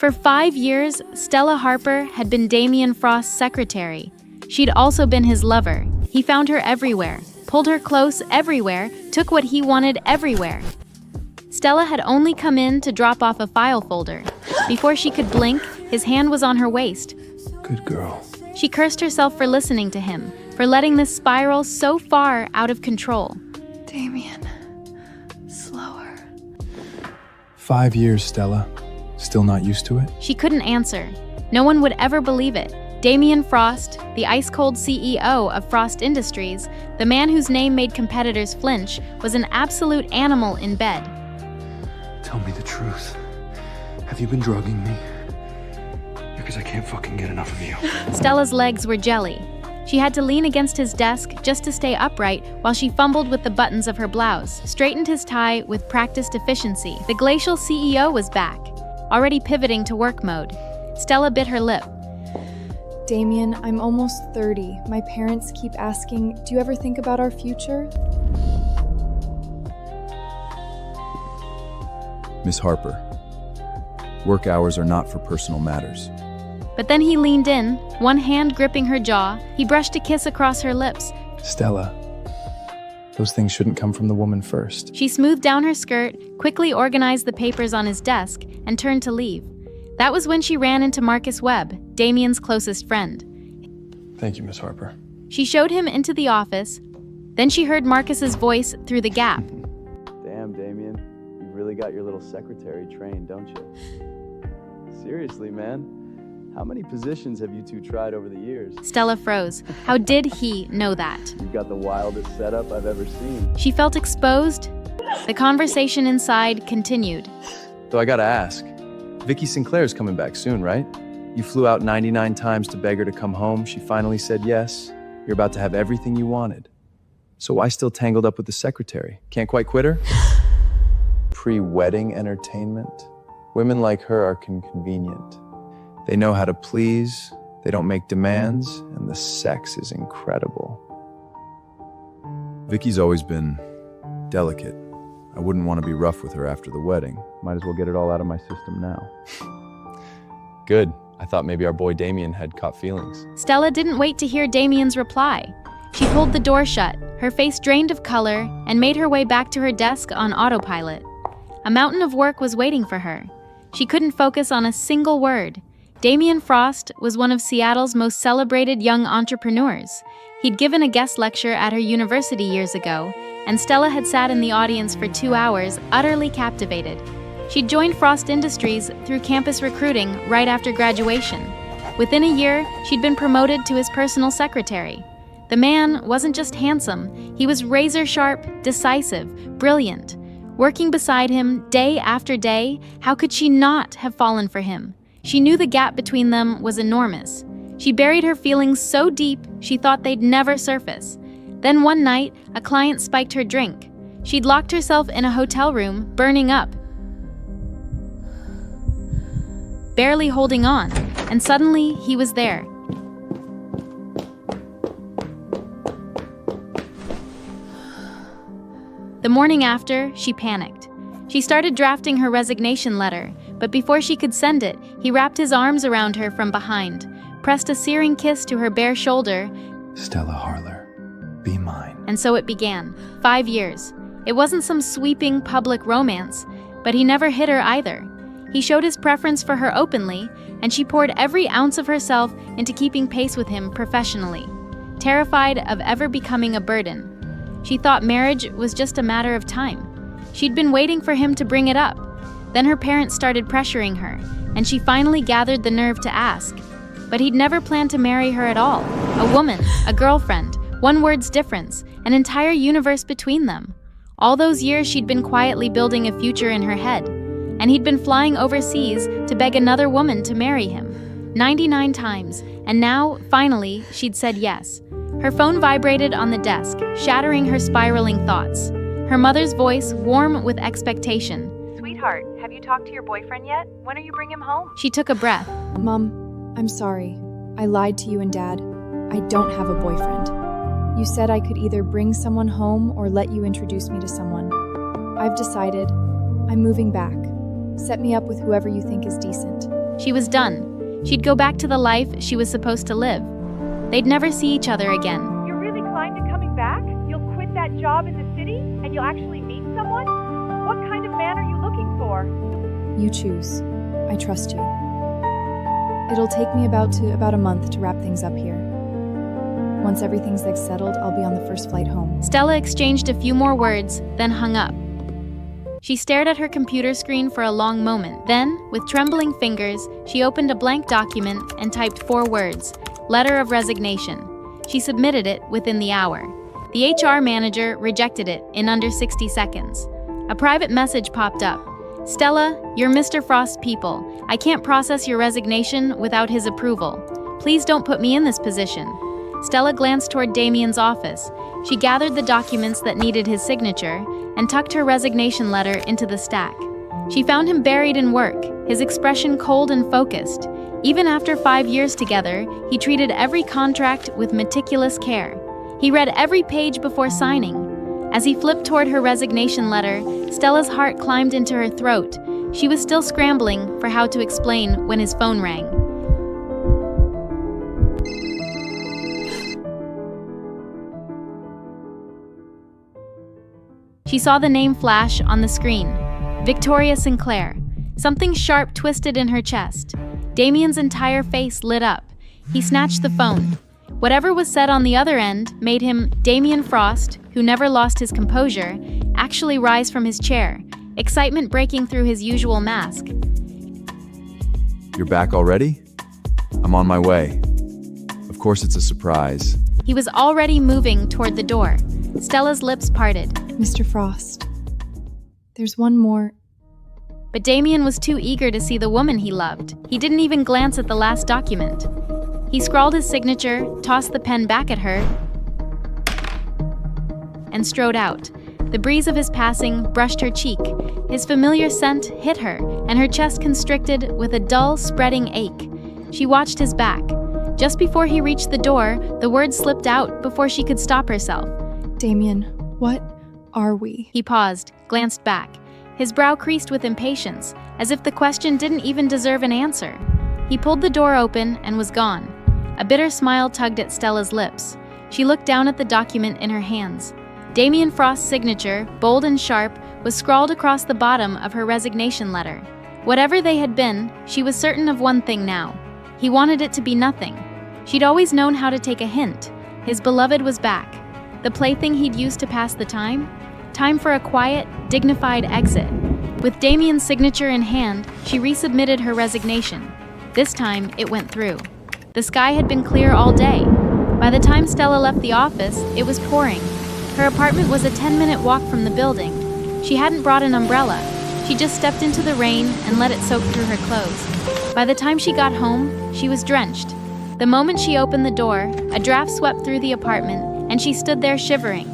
For 5 years, Stella Harper had been Damien Frost's secretary. She'd also been his lover. He found her everywhere, pulled her close everywhere, took what he wanted everywhere. Stella had only come in to drop off a file folder. Before she could blink, his hand was on her waist. Good girl. She cursed herself for listening to him, for letting this spiral so far out of control. Damien, slower. 5 years, Stella. Still not used to it? She couldn't answer. No one would ever believe it. Damien Frost, the ice-cold CEO of Frost Industries, the man whose name made competitors flinch, was an absolute animal in bed. Tell me the truth. Have you been drugging me? Because I can't fucking get enough of you. Stella's legs were jelly. She had to lean against his desk just to stay upright while she fumbled with the buttons of her blouse, straightened his tie with practiced efficiency. The glacial CEO was back, already pivoting to work mode. Stella bit her lip. Damien, I'm almost 30. My parents keep asking, do you ever think about our future? Miss Harper, work hours are not for personal matters. But then he leaned in, one hand gripping her jaw. He brushed a kiss across her lips. Stella, those things shouldn't come from the woman first. She smoothed down her skirt, quickly organized the papers on his desk, and turned to leave. That was when she ran into Marcus Webb, Damien's closest friend. Thank you, Miss Harper. She showed him into the office. Then she heard Marcus's voice through the gap. Damn, Damien. You've really got your little secretary trained, don't you? Seriously, man. How many positions have you two tried over the years? Stella froze. How did he know that? You've got the wildest setup I've ever seen. She felt exposed. The conversation inside continued. So I gotta ask, Vicky Sinclair's coming back soon, right? You flew out 99 times to beg her to come home. She finally said yes. You're about to have everything you wanted. So why still tangled up with the secretary? Can't quite quit her? Pre-wedding entertainment? Women like her are inconvenient. They know how to please, they don't make demands, and the sex is incredible. Vicky's always been delicate. I wouldn't want to be rough with her after the wedding. Might as well get it all out of my system now. Good. I thought maybe our boy Damien had caught feelings. Stella didn't wait to hear Damien's reply. She pulled the door shut, her face drained of color, and made her way back to her desk on autopilot. A mountain of work was waiting for her. She couldn't focus on a single word. Damien Frost was one of Seattle's most celebrated young entrepreneurs. He'd given a guest lecture at her university years ago, and Stella had sat in the audience for 2 hours, utterly captivated. She'd joined Frost Industries through campus recruiting right after graduation. Within a year, she'd been promoted to his personal secretary. The man wasn't just handsome, he was razor-sharp, decisive, brilliant. Working beside him day after day, how could she not have fallen for him? She knew the gap between them was enormous. She buried her feelings so deep she thought they'd never surface. Then one night, a client spiked her drink. She'd locked herself in a hotel room, burning up, barely holding on, and suddenly he was there. The morning after, she panicked. She started drafting her resignation letter, but before she could send it, he wrapped his arms around her from behind, pressed a searing kiss to her bare shoulder. Stella Harler, be mine. And so it began. 5 years. It wasn't some sweeping public romance, but he never hit her either. He showed his preference for her openly, and she poured every ounce of herself into keeping pace with him professionally, terrified of ever becoming a burden. She thought marriage was just a matter of time. She'd been waiting for him to bring it up. Then her parents started pressuring her, and she finally gathered the nerve to ask. But he'd never planned to marry her at all. A woman, a girlfriend, one word's difference, an entire universe between them. All those years she'd been quietly building a future in her head, and he'd been flying overseas to beg another woman to marry him. 99 times, and now, finally, she'd said yes. Her phone vibrated on the desk, shattering her spiraling thoughts. Her mother's voice, warm with expectation. Sweetheart, have you talked to your boyfriend yet? When are you bringing him home? She took a breath. Mom, I'm sorry. I lied to you and Dad. I don't have a boyfriend. You said I could either bring someone home or let you introduce me to someone. I've decided. I'm moving back. Set me up with whoever you think is decent. She was done. She'd go back to the life she was supposed to live. They'd never see each other again. You're really inclined to coming back? You'll quit that job in the city and you'll actually meet someone? What kind of man are you looking for? You choose. I trust you. It'll take me about a month to wrap things up here. Once everything's settled, I'll be on the first flight home. Stella exchanged a few more words, then hung up. She stared at her computer screen for a long moment. Then, with trembling fingers, she opened a blank document and typed 4 words, letter of resignation. She submitted it within the hour. The HR manager rejected it in under 60 seconds. A private message popped up. Stella, you're Mr. Frost's people. I can't process your resignation without his approval. Please don't put me in this position. Stella glanced toward Damien's office. She gathered the documents that needed his signature and tucked her resignation letter into the stack. She found him buried in work, his expression cold and focused. Even after 5 years together, he treated every contract with meticulous care. He read every page before signing. As he flipped toward her resignation letter, Stella's heart climbed into her throat. She was still scrambling for how to explain when his phone rang. She saw the name flash on the screen. Victoria Sinclair. Something sharp twisted in her chest. Damien's entire face lit up. He snatched the phone. Whatever was said on the other end made him, Damien Frost, who never lost his composure, actually rise from his chair, excitement breaking through his usual mask. You're back already? I'm on my way. Of course it's a surprise. He was already moving toward the door. Stella's lips parted. Mr. Frost, there's one more. But Damien was too eager to see the woman he loved. He didn't even glance at the last document. He scrawled his signature, tossed the pen back at her, and strode out. The breeze of his passing brushed her cheek. His familiar scent hit her, and her chest constricted with a dull, spreading ache. She watched his back. Just before he reached the door, the words slipped out before she could stop herself. Damien, what are we? He paused, glanced back. His brow creased with impatience, as if the question didn't even deserve an answer. He pulled the door open and was gone. A bitter smile tugged at Stella's lips. She looked down at the document in her hands. Damien Frost's signature, bold and sharp, was scrawled across the bottom of her resignation letter. Whatever they had been, she was certain of one thing now. He wanted it to be nothing. She'd always known how to take a hint. His beloved was back. The plaything he'd used to pass the time? Time for a quiet, dignified exit. With Damien's signature in hand, she resubmitted her resignation. This time, it went through. The sky had been clear all day. By the time Stella left the office, it was pouring. Her apartment was a 10-minute walk from the building. She hadn't brought an umbrella. She just stepped into the rain and let it soak through her clothes. By the time she got home, she was drenched. The moment she opened the door, a draft swept through the apartment, and she stood there shivering.